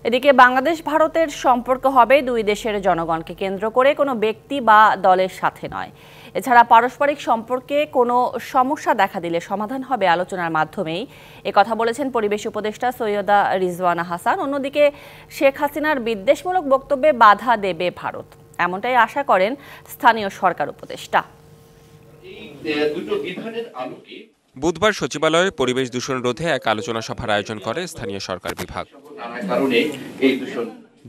এদিকে বাংলাদেশ ভারতের সম্পর্ক হবে দুই দেশের জনগণকে কেন্দ্র করে, কোনো ব্যক্তি বা দলের সাথে নয়। এছাড়া পারস্পরিক সম্পর্কে কোনো সমস্যা দেখা দিলে সমাধান হবে আলোচনার মাধ্যমেই, একথা বলেছেন পরিবেশ উপদেষ্টা সৈয়দা রিজওয়ানা হাসান। অন্যদিকে শেখ হাসিনার বিদ্বেষমূলক বক্তব্যে বাধা দেবে ভারত, এমনটাই আশা করেন স্থানীয় সরকার উপদেষ্টা। বুধবার সচিবালয়ে পরিবেশ দূষণ রোধে এক আলোচনা সভার আয়োজন করে স্থানীয় সরকার বিভাগ,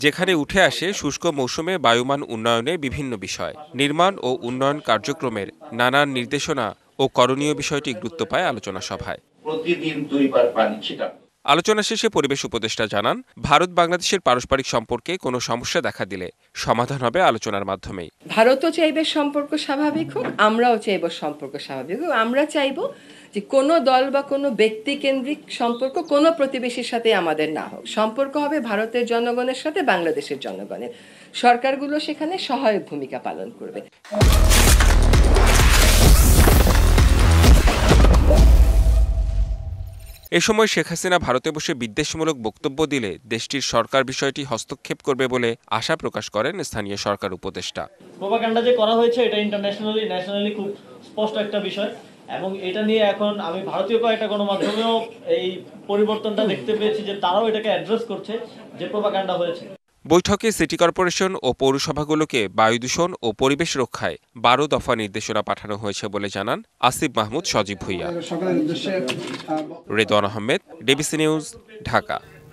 যেখানে উঠে আসে শুষ্ক মৌসুমে বায়ুমান উন্নয়নে বিভিন্ন বিষয়, নির্মাণ ও উন্নয়ন কার্যক্রমের নানান নির্দেশনা ও করণীয় বিষয়টি গুরুত্ব পায় আলোচনা সভায়। প্রতিদিন 2 বার পানি ছিটানো। আলোচনা শেষে পরিবেশ উপদেষ্টা জানান, ভারত বাংলাদেশের পারস্পরিক সম্পর্কে কোনো সমস্যা দেখা দিলে সমাধান হবে আলোচনার মাধ্যমেই। ভারতও চাইবে সম্পর্ক স্বাভাবিক হোক, আমরাও চাইব সম্পর্ক স্বাভাবিক হোক। আমরা চাইব যে কোনো দল বা কোনো ব্যক্তি কেন্দ্রিক সম্পর্ক কোনো প্রতিবেশীর সাথে আমাদের না হোক। সম্পর্ক হবে ভারতের জনগণের সাথে বাংলাদেশের জনগণের। সরকারগুলো সেখানে সহায়ক ভূমিকা পালন করবে। এ সময় শেখ হাসিনা ভারতে বসে বিদ্বেষমূলক বক্তব্য দিলে দেশটির সরকার বিষয়টি হস্তক্ষেপ করবে বলে আশা প্রকাশ করেন স্থানীয় সরকার উপদেষ্টা। প্রোপাগান্ডা যে করা হয়েছে এটা ইন্টারন্যাশনালি ন্যাশনালি খুব স্পষ্ট একটা বিষয়, এবং এটা নিয়ে এখন আমি ভারতীয় কয়েকটা গণমাধ্যমেও এই পরিবর্তনটা দেখতে পেয়েছি যে তারাও এটাকে অ্যাড্রেস করছে যে প্রোপাগান্ডা হয়েছে। বৈঠকে সিটি কর্পোরেশন ও পৌরসভাগুলোকে বায়ু দূষণ ও পরিবেশ রক্ষায় 12 দফা নির্দেশনা পাঠানো হয়েছে বলে জানান আসিফ মাহমুদ সজীব ভুইয়া। Redwan Ahmed, DBC news, Dhaka.